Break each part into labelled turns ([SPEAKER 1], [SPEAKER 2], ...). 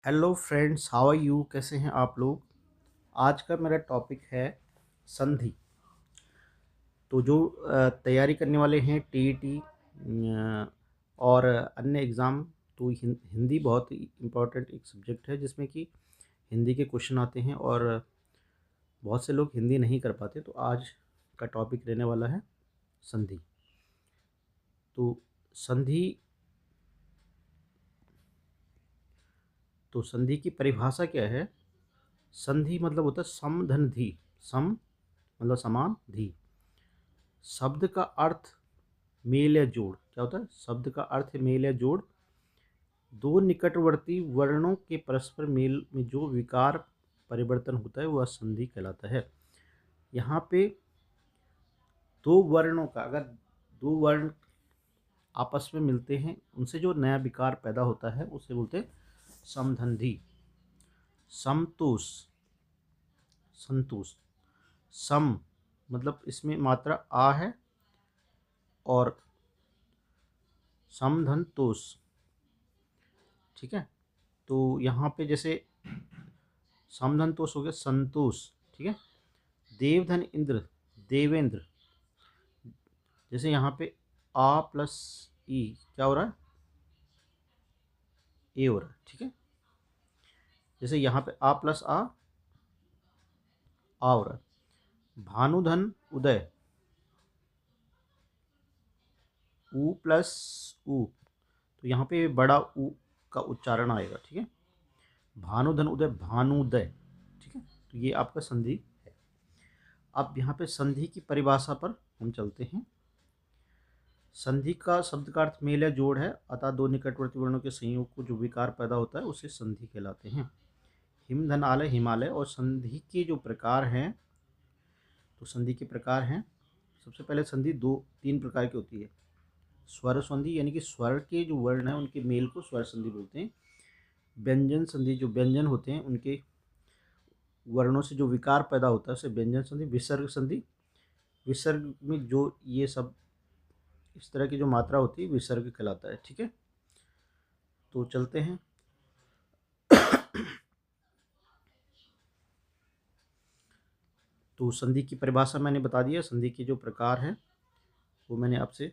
[SPEAKER 1] Hello friends, how are you? कैसे हैं आप लोग? आज का मेरा टॉपिक है संधि। तो जो तैयारी करने वाले हैं टीईटी और अन्य एग्ज़ाम, तो हिंदी बहुत ही इम्पोर्टेंट एक सब्जेक्ट है जिसमें कि हिंदी के क्वेश्चन आते हैं और बहुत से लोग हिंदी नहीं कर पाते। तो आज का टॉपिक रहने वाला है संधि। तो संधि तो संधि की परिभाषा क्या है? संधि मतलब होता है सम धन धी। सम मतलब समान, धी शब्द का अर्थ मेल या जोड़। क्या होता है? शब्द का अर्थ है मेल या जोड़। दो निकटवर्ती वर्णों के परस्पर मेल में जो विकार परिवर्तन होता है वह संधि कहलाता है। यहाँ पे दो वर्णों का, अगर दो वर्ण आपस में मिलते हैं, उनसे जो नया विकार पैदा होता है उसे बोलते हैं समधि। समतोष, संतोष। सम मतलब इसमें मात्रा आ है और समधन तोष। ठीक है। तो यहाँ पे जैसे समधन तोष हो गया संतोष। ठीक है। देवधन इंद्र, देवेंद्र। जैसे यहाँ पे आ प्लस ई क्या हो रहा है? ए हो रहा है। ठीक है। जैसे यहाँ पे आ प्लस आ हो रहा है। भानुधन उदय, ऊ प्लस ऊ। तो यहाँ पे बड़ा ऊ का उच्चारण आएगा। ठीक है। भानुधन उदय, भानुदय। ठीक है। तो ये आपका संधि है। अब यहाँ पे संधि की परिभाषा पर हम चलते हैं। संधि का शब्द का अर्थ मेल या जोड़ है, अतः दो निकटवर्ती वर्णों के संयोग को जो विकार पैदा होता है उसे संधि कहलाते हैं। हिम धन आलय, हिमालय। और संधि के जो प्रकार हैं, तो संधि के प्रकार हैं, सबसे पहले संधि दो तीन प्रकार की होती है। स्वर संधि यानी कि स्वर के जो वर्ण हैं उनके मेल को स्वर संधि बोलते हैं। व्यंजन संधि, जो व्यंजन होते हैं उनके वर्णों से जो विकार पैदा होता है उसे व्यंजन संधि। विसर्ग संधि, विसर्ग में जो ये सब इस तरह की जो मात्रा होती है विसर्ग कहलाता है। ठीक है। तो चलते हैं। तो संधि की परिभाषा मैंने बता दिया। संधि के जो प्रकार हैं वो मैंने आपसे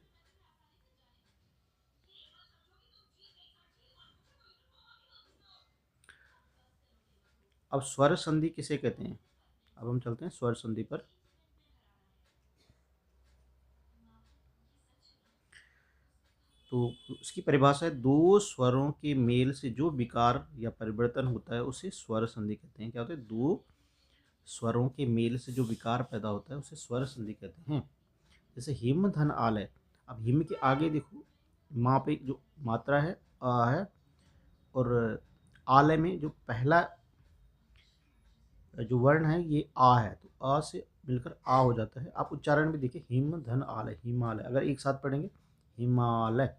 [SPEAKER 1] अब स्वर संधि किसे कहते हैं? अब हम चलते हैं स्वर संधि पर। तो उसकी परिभाषा है दो स्वरों के मेल से जो विकार या परिवर्तन होता है उसे स्वर संधि कहते हैं। क्या होता है? दो स्वरों के मेल से जो विकार पैदा होता है उसे स्वर संधि कहते हैं। जैसे हिम धन आलय। अब हिम के आगे देखो, माँ पे जो मात्रा है आ है, और आलय में जो पहला जो वर्ण है ये आ है, तो आ से मिलकर आ हो जाता है। आप उच्चारण भी देखिए, हिम धन आलय, हिमालय। अगर एक साथ पढ़ेंगे हिमालय,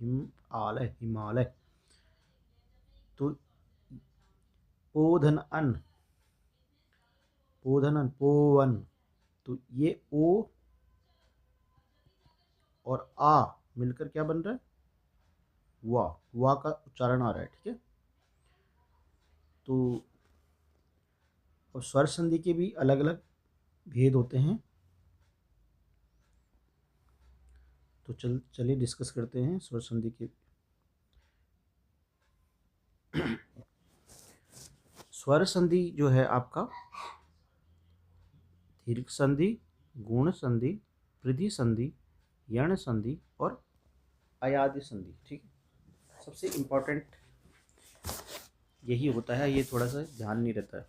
[SPEAKER 1] हिम आलय, हिमालय। तो पोधन अन, पोधन अन, पोवन। तो ये ओ और आ मिलकर क्या बन रहा है? वाह का उच्चारण आ रहा है। ठीक है। तो और स्वर संधि के भी अलग अलग भेद होते हैं। तो चलिए डिस्कस करते हैं स्वर संधि के। स्वर संधि जो है आपका दीर्घ संधि, गुण संधि, वृद्धि संधि, यण संधि और अयादि संधि। ठीक है। सबसे इम्पोर्टेंट यही होता है, ये थोड़ा सा ध्यान नहीं रहता है,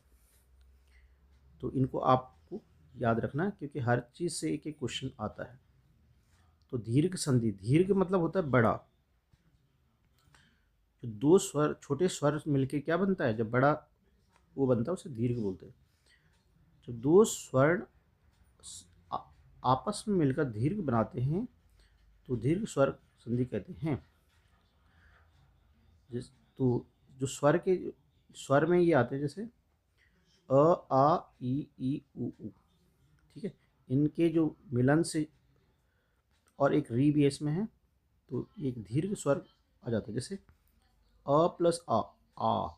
[SPEAKER 1] तो इनको आपको याद रखना है क्योंकि हर चीज़ से एक एक क्वेश्चन आता है। तो दीर्घ संधि, दीर्घ मतलब होता है बड़ा। जो दो स्वर, छोटे स्वर मिलके क्या बनता है, जब बड़ा वो बनता है उसे दीर्घ बोलते हैं। जो दो स्वर्ण आपस में मिलकर दीर्घ बनाते हैं तो दीर्घ स्वर संधि कहते हैं। जिस तो जो स्वर के स्वर में ये आते हैं, जैसे अ आ ई उ ऊ। ठीक है। इनके जो मिलन से और एक री भी इसमें है, तो एक दीर्घ स्वर आ जाता है। जैसे अ प्लस आ, आ।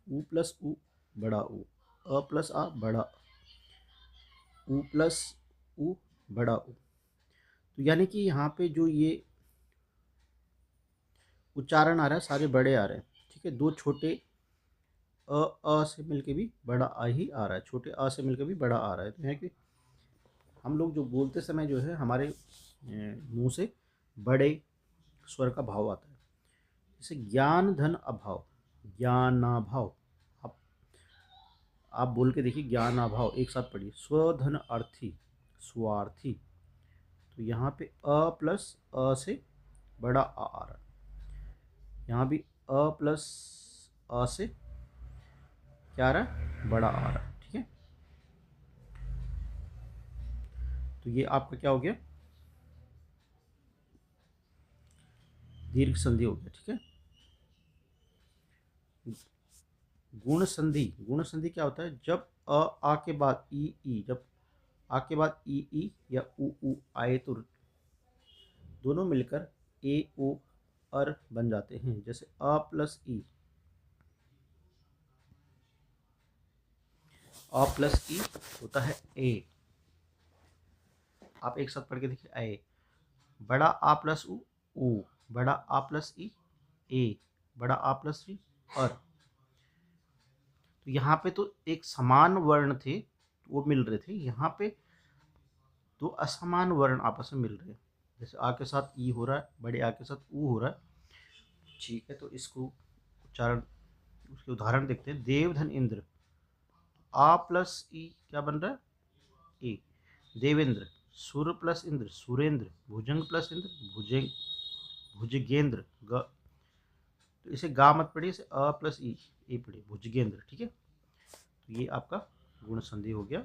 [SPEAKER 1] ऊ प्लस ऊ बड़ा ऊ, अ प्लस आ बड़ा ऊ प्लस ऊ बड़ा ऊ। तो यानी कि यहाँ पे जो ये उच्चारण आ रहा है सारे बड़े आ रहे हैं, ठीक है। दो छोटे अ से मिलके भी बड़ा आ ही आ रहा है, छोटे अ से मिलके भी बड़ा आ रहा है। तो यहाँ कि हम लोग जो बोलते समय जो है हमारे मुंह से बड़े स्वर का भाव आता है। जैसे ज्ञान धन अभाव, ज्ञानाभाव। आप आप बोल के देखिए, ज्ञानाभाव एक साथ पढ़िए। स्वधन अर्थी, स्वार्थी। तो यहाँ पे अ प्लस अ से बड़ा आ रहा है, यहाँ भी अ प्लस अ से क्या आ रहा है, बड़ा आ रहा है, ठीक है। तो ये आपका क्या हो गया, दीर्घ संधि हो गया, ठीक है। गुण संधि, गुण संधि क्या होता है, जब अ आ के बाद ई, जब आ के बाद ई या ऊ आए तो दोनों मिलकर ए ओ अर बन जाते हैं। जैसे अ प्लस ई, अ प्लस ई होता है ए। आप एक साथ पढ़ के देखिए, ए बड़ा आ प्लस ऊ, बड़ा आ प्लस ई ए, बड़ा आ प्लस ई और। तो यहाँ पे तो एक समान वर्ण थे वो मिल रहे थे, यहाँ पे दो असमान वर्ण आपस में मिल रहे हैं। जैसे आ के साथ ई हो रहा है, बड़े आ के साथ ऊ हो रहा है, ठीक है। तो इसको उच्चारण, उसके उदाहरण देखते हैं। देवधन इंद्र, आ प्लस ई क्या बन रहा है, ए, देवेंद्र। सुर प्लस इंद्र, सुरेंद्र। भुजंग प्लस इंद्र, भुजंग, भुजगेंद्र। ग, तो इसे गा मत पढ़िए, इसे अ प्लस ई ए पढ़िए, भुजगेंद्र, ठीक है। तो ये आपका गुण संधि हो गया।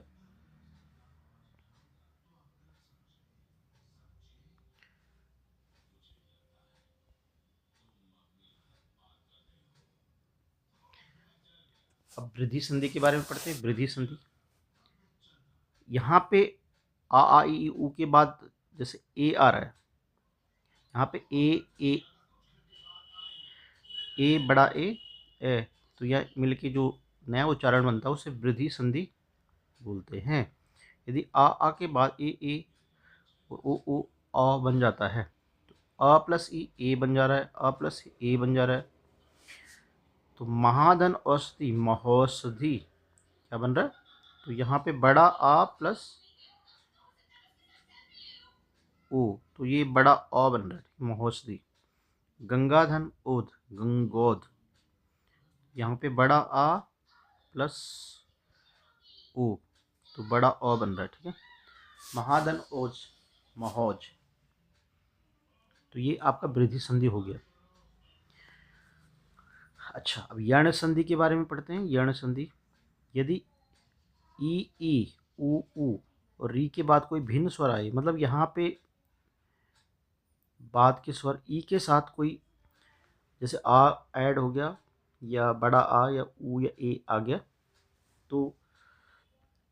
[SPEAKER 1] अब वृद्धि संधि के बारे में पढ़ते हैं। वृद्धि संधि, यहाँ पे आ ई ऊ के बाद जैसे ए आ रहा है, यहाँ पे ए बड़ा ए, तो यह मिलके जो नया उच्चारण बनता है उसे वृद्धि संधि बोलते हैं। यदि आ के बाद ए और ओ अ बन जाता है, तो अ प्लस ई ए बन जा रहा है, अ प्लस ए बन जा रहा है। तो महाधन औषधि, महौषधि क्या बन रहा है, तो यहाँ पे बड़ा आ प्लस ओ, तो ये बड़ा अ बन रहा है, महौषधि। गंगाधन ओध, गंगोध। यहाँ पे बड़ा आ प्लस ओ, तो बड़ा अ बन रहा है, ठीक है। महाधन ओज, महौज। तो ये आपका वृद्धि संधि हो गया। अच्छा, अब यर्ण संधि के बारे में पढ़ते हैं। यर्ण संधि, यदि ई ऊ और री के बाद कोई भिन्न स्वर आए, मतलब यहाँ पे बाद के स्वर ई के साथ कोई, जैसे आ ऐड हो गया या बड़ा आ या ऊ या ए आ गया, तो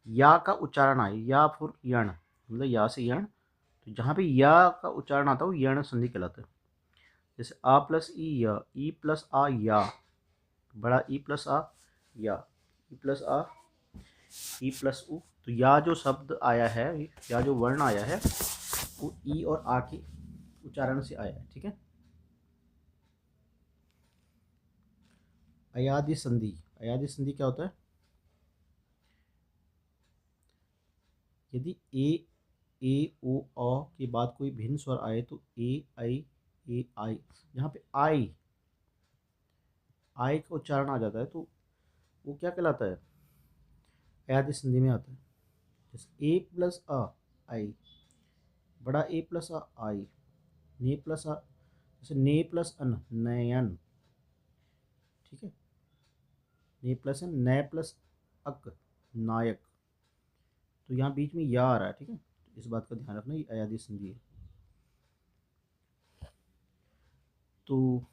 [SPEAKER 1] या का उच्चारण आए, या फिर यण, मतलब या से यण। तो जहाँ पे या का उच्चारण आता है वो यर्ण संधि कहलाता है। जैसे आ प्लस ई या, ई प्लस आ या, बड़ा ई प्लस आ या, ई प्लस आ ई प्लस उ। तो या जो शब्द आया है, या जो वर्ण आया है, वो ई और आ के उच्चारण से आया है, ठीक है। अयादि संधि, अयादि संधि क्या होता है, यदि ए ओ अ के बाद कोई भिन्न स्वर आए तो ए आई, जहाँ पे आई का उच्चारण आ जाता है तो वो क्या कहलाता है, अयादि संधि में आता है। जैसे ए प्लस अ आई, बड़ा ए प्लस अ आई, ने प्लस अ, जैसे ने प्लस अन, नयन, ठीक है। ने प्लस एन, नय प्लस अक, नायक। तो यहाँ बीच में या आ रहा है, ठीक है। तो इस बात का ध्यान रखना, ये अयादि संधि है। तो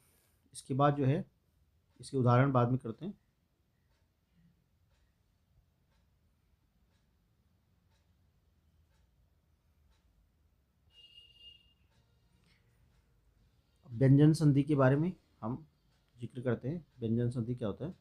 [SPEAKER 1] इसके बाद जो है, इसके उदाहरण बाद में करते हैं। व्यंजन संधि के बारे में हम जिक्र करते हैं। व्यंजन संधि क्या होता है,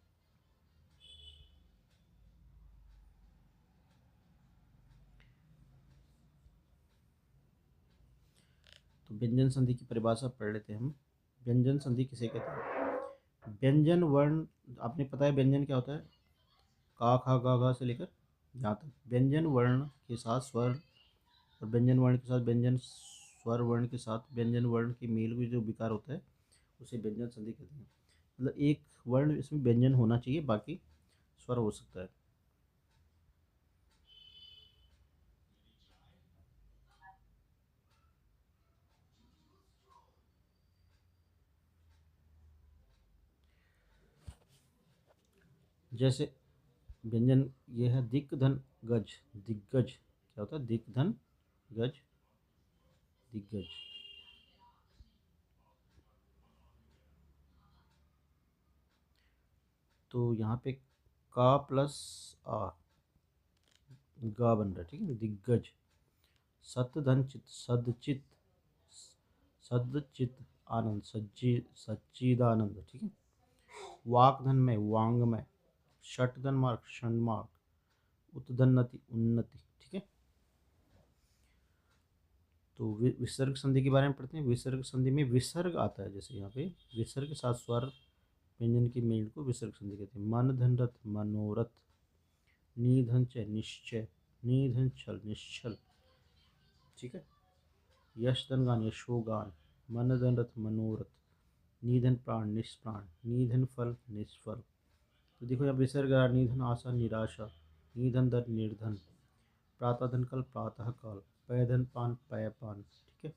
[SPEAKER 1] तो व्यंजन संधि की परिभाषा पढ़ लेते हैं हम। व्यंजन संधि किसे कहते हैं? व्यंजन वर्ण, आपने पता है व्यंजन क्या होता है? का खा गा घा से लेकर यहाँ तक व्यंजन वर्ण के साथ स्वर, और व्यंजन वर्ण के साथ व्यंजन स्वर वर्ण के साथ व्यंजन वर्ण के मेल में जो विकार होता है उसे व्यंजन संधि कहते हैं। मतलब एक वर्ण इसमें व्यंजन होना चाहिए, बाकी स्वर हो सकता है। जैसे व्यंजन ये है दिक धन गज, दिग्गज क्या होता है? दिक धन गज, दिग्गज। तो यहाँ पे का प्लस आ गा बन रहा है, ठीक है, दिग्गज। सत धन चित, सदचित, सदचित आनंद, सच्चिदानंद, ठीक है। वाक धन में वांग में, षट धन मार्ग षण्मार्ग, उत्धन्नति उन्नति, ठीक है। तो विसर्ग संधि के बारे में पढ़ते हैं। विसर्ग संधि में विसर्ग आता है, जैसे यहाँ पे विसर्ग के साथ स्वर व्यंजन की मेल को विसर्ग संधि कहते हैं। मन धन रथ मनोरथ, निधन च निश्चय, निधन छल निश्चल, ठीक है। यश धन गान यशोगान, मन धन रथ मनोरथ, निधन प्राण निष्प्राण, निधन फल निष्फल। तो देखो यहाँ विसर्ग निधन आशा निराशा, निधन धन निर्धन, प्रातः धन कल प्रातः काल, पय धन पान पय पान, ठीक है।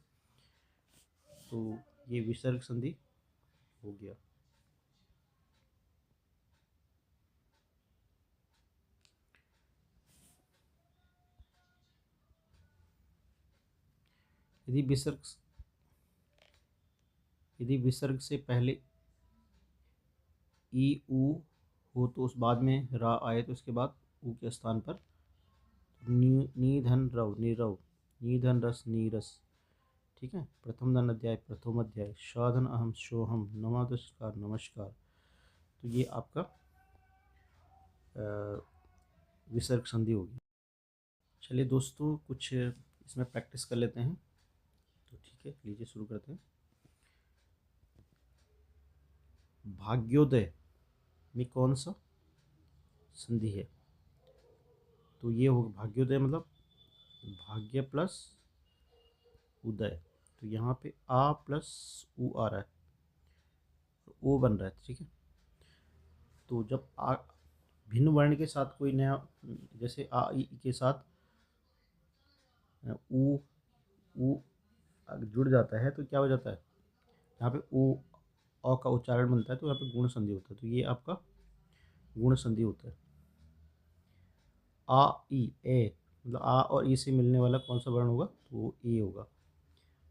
[SPEAKER 1] तो ये विसर्ग संधि हो गया। यदि विसर्ग यदि विसर्ग से पहले ई ऊ हो तो उस बाद में रा आए तो उसके बाद ऊ के स्थान पर निधन रव निरव, निधन रस नीरस, ठीक है। प्रथम धन अध्याय प्रथम अध्याय, साधन अहम सोहम, नमस्कार नमस्कार। तो ये आपका विसर्ग संधि होगी। चलिए दोस्तों कुछ इसमें प्रैक्टिस कर लेते हैं। तो ठीक है, लीजिए शुरू करते हैं। भाग्योदय में कौन सा संधि है? तो ये होगा भाग्योदय मतलब भाग्य प्लस उदय। तो यहाँ पे आ प्लस उ आ रहा है, ओ बन रहा है, ठीक है। तो जब आ भिन्न वर्ण के साथ कोई नया, जैसे आ ई के साथ ऊ ऊ जुड़ जाता है तो क्या हो जाता है? यहाँ पे ऊ अ का उच्चारण बनता है, तो यहाँ पे गुण संधि होता है। तो ये आपका गुण संधि होता है। आ ई ए मतलब आ और ई से मिलने वाला कौन सा वर्ण होगा? तो वो ए होगा।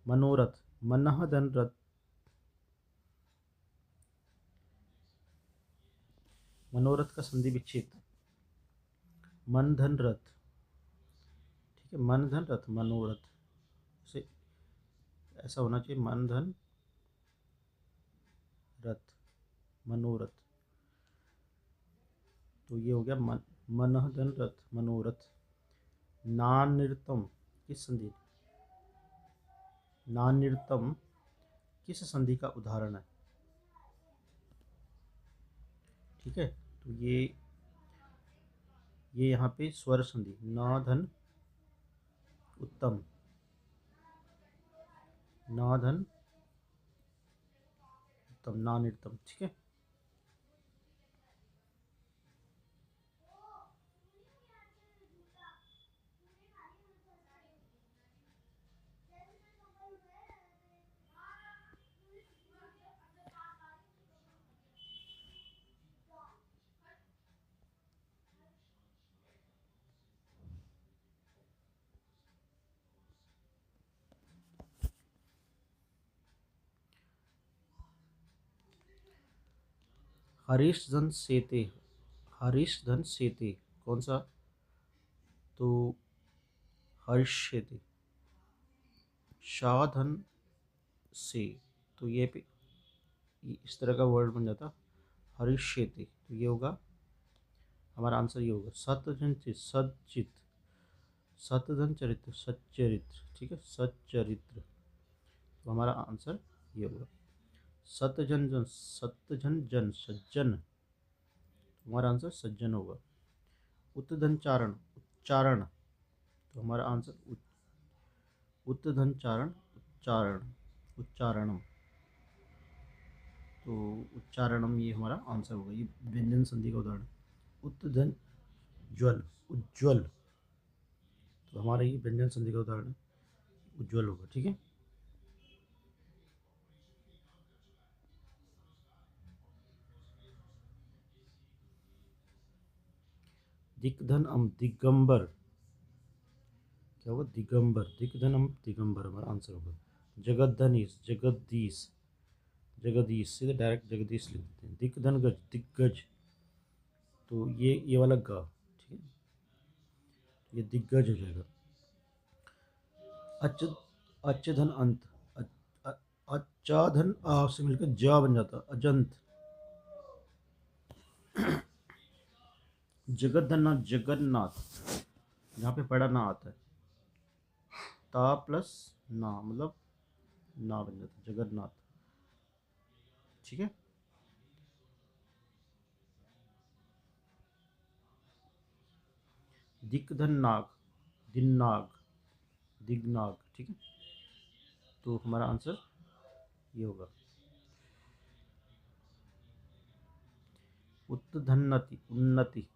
[SPEAKER 1] मनोरथ मनः धन रथ, मनोरथ का संधि विच्छेद मन धन रथ, ठीक है। मन धन रथ मनोरथ से ऐसा होना चाहिए, मन धन रथ मनोरथ। तो ये हो गया मन मनः धन रथ मनोरथ। नानिर्तम किस संधि? नानिर्तम किस संधि का उदाहरण है? ठीक है, तो ये यहाँ पे स्वर संधि ना धन उत्तम, ना धन उत्तम नानिर्तम, ठीक है। हरीश धन सेते, हरीश धन सेते कौन सा? तो हर्ष्यते। शाधन से, तो ये पे इस तरह का वर्ड बन जाता हरिष्यते। तो ये होगा हमारा आंसर, ये होगा सतधन चित सचित, सतधन चरित्र सच्चरित्र, ठीक है, सच्चरित्र। तो हमारा आंसर ये होगा। सतजन जन, सतजन जन सज्जन, हमारा आंसर सज्जन होगा। उत्तधनचारण उच्चारण, तो हमारा आंसर उत्तधनचारण उच्चारण, उच्चारणम, तो उच्चारणम ये हमारा आंसर होगा। ये व्यंजन संधि का उदाहरण। उत्तधन ज्वल उज्ज्वल, तो हमारा ये व्यंजन संधि का उदाहरण उज्ज्वल होगा। ठीक है। दिग्धनम दिगंबर, क्या होगा? दिगंबर, दिग्धनम दिगंबर हमारा आंसर होगा। जगद्धनीश जगदीश, जगदीश सीधे डायरेक्ट जगदीश लिख देते हैं। दिग्धन गज दिग्गज, तो ये वाला ग, ठीक है, ये दिग्गज हो जाएगा। अच अच्छधन अंत, अच्छाधन आ से मिलकर जा बन जाता, अजंत। जगन्नाथ जगन्नाथ, यहाँ पे बड़ा ना आता है, ता प्लस ना मतलब ना बन जाता जगन्नाथ। ठीक है। दिग्धन नाग दिन्नाग, दिग्नाग। ठीक है, तो हमारा आंसर ये होगा। उत्तधन्नति उन्नति,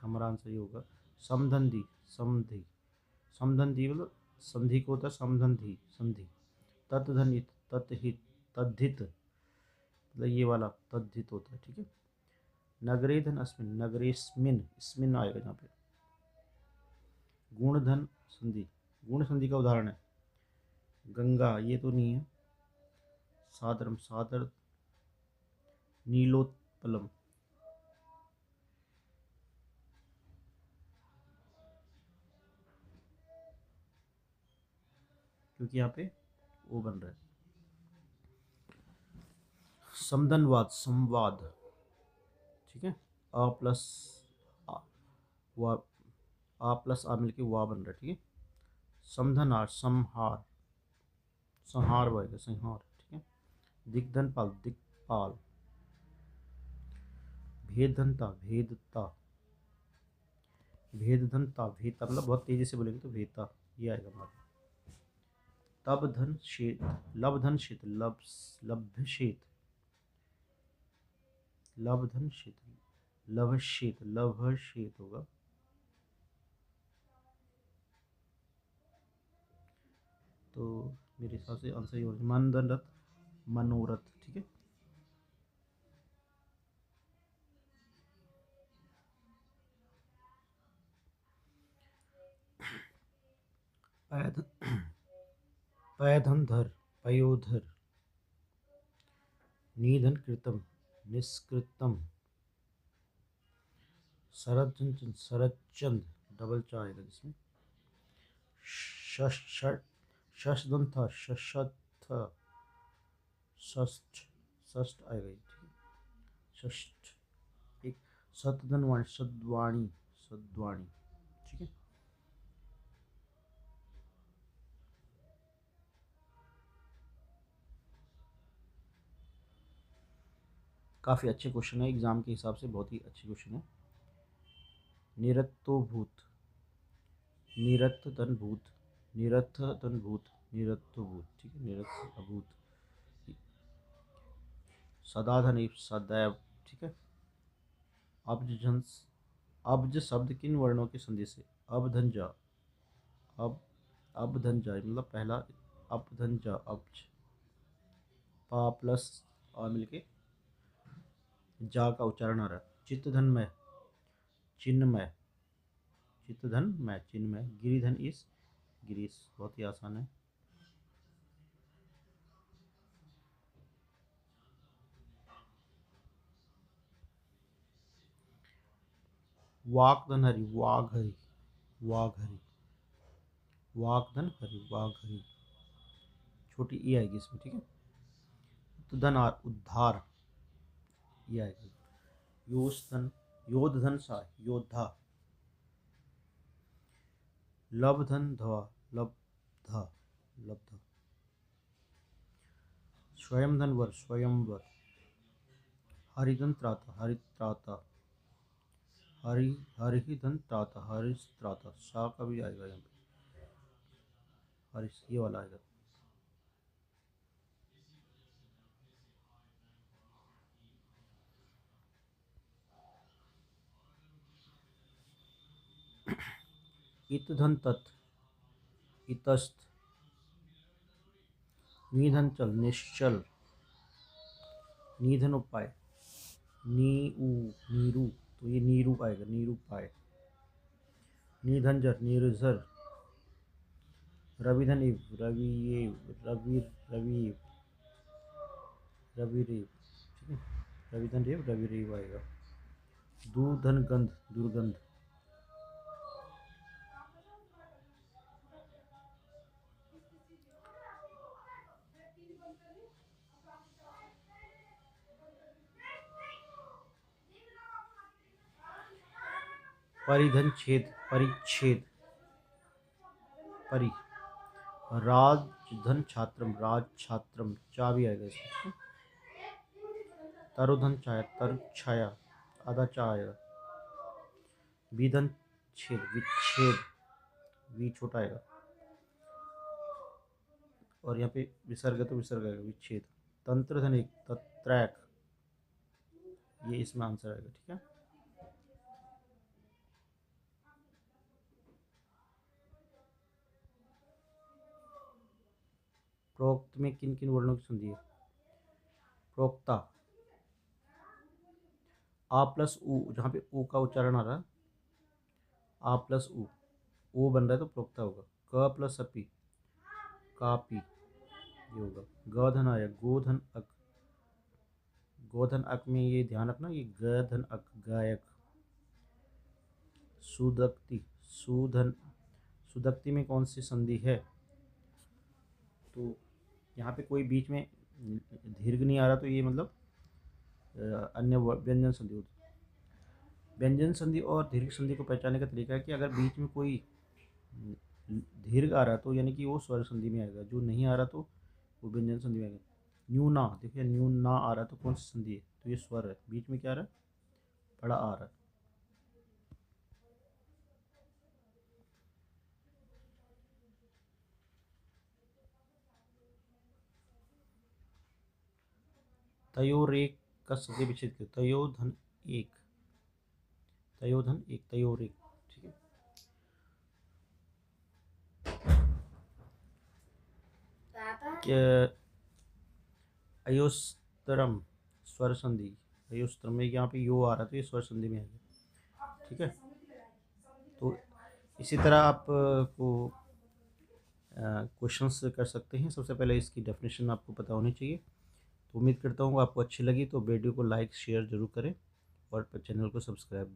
[SPEAKER 1] हमारा आंसर ये होगा। समधंधी समधि, समधंधी मतलब संधि को होता है समधंधी संधि। तत्धनित तत्हित तद्धित, मतलब ये वाला तद्धित होता है। ठीक है। नगरेधन अस्मिन, नगरेस्मिन, स्मिन आएगा यहाँ पे। गुणधन संधि, गुण संधि का उदाहरण है गंगा, ये तो नहीं है। सादरम सादर, नीलोत्पलम, क्योंकि यहाँ पे वो बन रहा है। समधनवाद संवाद, ठीक है, अ प्लस आ, वा, आ प्लस आ मिलके वा बन रहा है। ठीक है। समधनार संहार, संहार बनेगा संहार। ठीक है। दिग्धनपाल दिक्पाल, भेदधनता भेदता, भेदधनता भेदता मतलब बहुत तेजी से बोलेंगे तो भेदता, ये आएगा हमारा। तब धन शेत, लबधन शेत लभ्यशेत, लबधन शेत लभशेत, लभशेत होगा। तो मेरे हिसाब से आंसर ये होगा मनदंडत मनोरथ। ठीक है। पैधन पयोधर, निधन कृतम निष्कृतम, शरद चंद डबल चा आएगा जिसमें। शशदन था शशथ, षष्ठ षष्ठ आएगा ये। ठीक है। षष्ठ। एक सतधन वाणी सद्वाणी, सद्वाणी। ठीक है। काफ़ी अच्छे क्वेश्चन है, एग्जाम के हिसाब से बहुत ही अच्छे क्वेश्चन है। निरत्तोभूत, निरत्त धन भूत, निरत्थ धन भूत, निरत्तोभूत। ठीक है। निरत्त अभूत, सदा धन सदैव। ठीक है। अब्जन, अब्ज शब्द किन वर्णों की संधि से? अबधंजा, अब अबधंजा मतलब पहला अपधंजा अब्ज, पा प्लस आ मिलके जा का उच्चारण आ रहा है। चित्तधन में चिन्मय, चित्तधन में चिन्मय, गिरिधन इस गिरीश, बहुत ही आसान है। वाकधन हरि वाघ हरि, वाघ हरि, वाकधन हरि वाघ हरि, छोटी ई आएगी इसमें। ठीक है। उद्धन उद्धार, ये आएगा। योधन, योधधन सा योद्धा, लबधन धवा लब्धा, लब्धा। स्वयंधन वर स्वयंवर। हरिधन त्राता हरित्राता। हरिधन त्राता हरित्राता। शाह का भी आएगा यहाँ पे, हरिश ये वाला आएगा। इतधन तत् इतस्त। निधन चल निश्चल। निधन उपाय नीरू, तो ये नीरू आएगा नीरूपाय। निधंजर निर्झर। रविधन इव रवि रविरेव, ठीक है। रविधन रेव रविरेव आएगा। दूधन गंध दुर्गंध। परिधन छेद परिच्छेद। परि। राजधन छात्रम राज छात्रम, चा भी आएगा इसमें। तरुधन छाया तर छाया, आधा चा आएगा। विधन छेद विच्छेद, वी छोटा आएगा। और यहाँ पे विसर्ग है तो विसर्ग आएगा विच्छेद। तंत्र धन एक तत्रैक, ये इसमें आंसर आएगा, ठीक है। प्रोक्त में किन किन वर्णों की संधि है? प्रोक्ता आ प्लस उ, जहाँ पे उ का उच्चारण आ रहा है, आ प्लस उ बन रहा है तो प्रोक्ता होगा। क प्लस अपी कापी, ये होगा। गधन आया गोधन अक। गोधन अक में ये ध्यान रखना, ये गधन अक गायक। सुदक्ति सुधन, सुदक्ति में कौन सी संधि है? तो यहाँ पे कोई बीच में दीर्घ नहीं आ रहा, तो ये मतलब अन्य व्यंजन संधि होती है। व्यंजन संधि और दीर्घ संधि को पहचानने का तरीका है कि अगर बीच में कोई दीर्घ आ रहा तो यानी कि वो स्वर संधि में आएगा, जो नहीं आ रहा तो वो व्यंजन संधि में आएगा। न्यू ना, देखिए न्यू ना आ रहा तो कौन सी संधि है? तो ये स्वर है, बीच में क्या आ रहा है? बड़ा आ रहा है। तयोरेक का संधि विच्छेद कर, तयोधन एक, तयोधन एक तयोरेक, ठीक है। अयोस्तरम स्वर संधि, अयोस्तरम में यहाँ पे यो आ रहा तो ये स्वर संधि में आएगा, ठीक है। तो इसी तरह आप को क्वेश्चंस कर सकते हैं। सबसे पहले इसकी डेफिनेशन आपको पता होनी चाहिए। तो उम्मीद करता हूँ आपको अच्छी लगी, तो वीडियो को लाइक शेयर ज़रूर करें और चैनल को सब्सक्राइब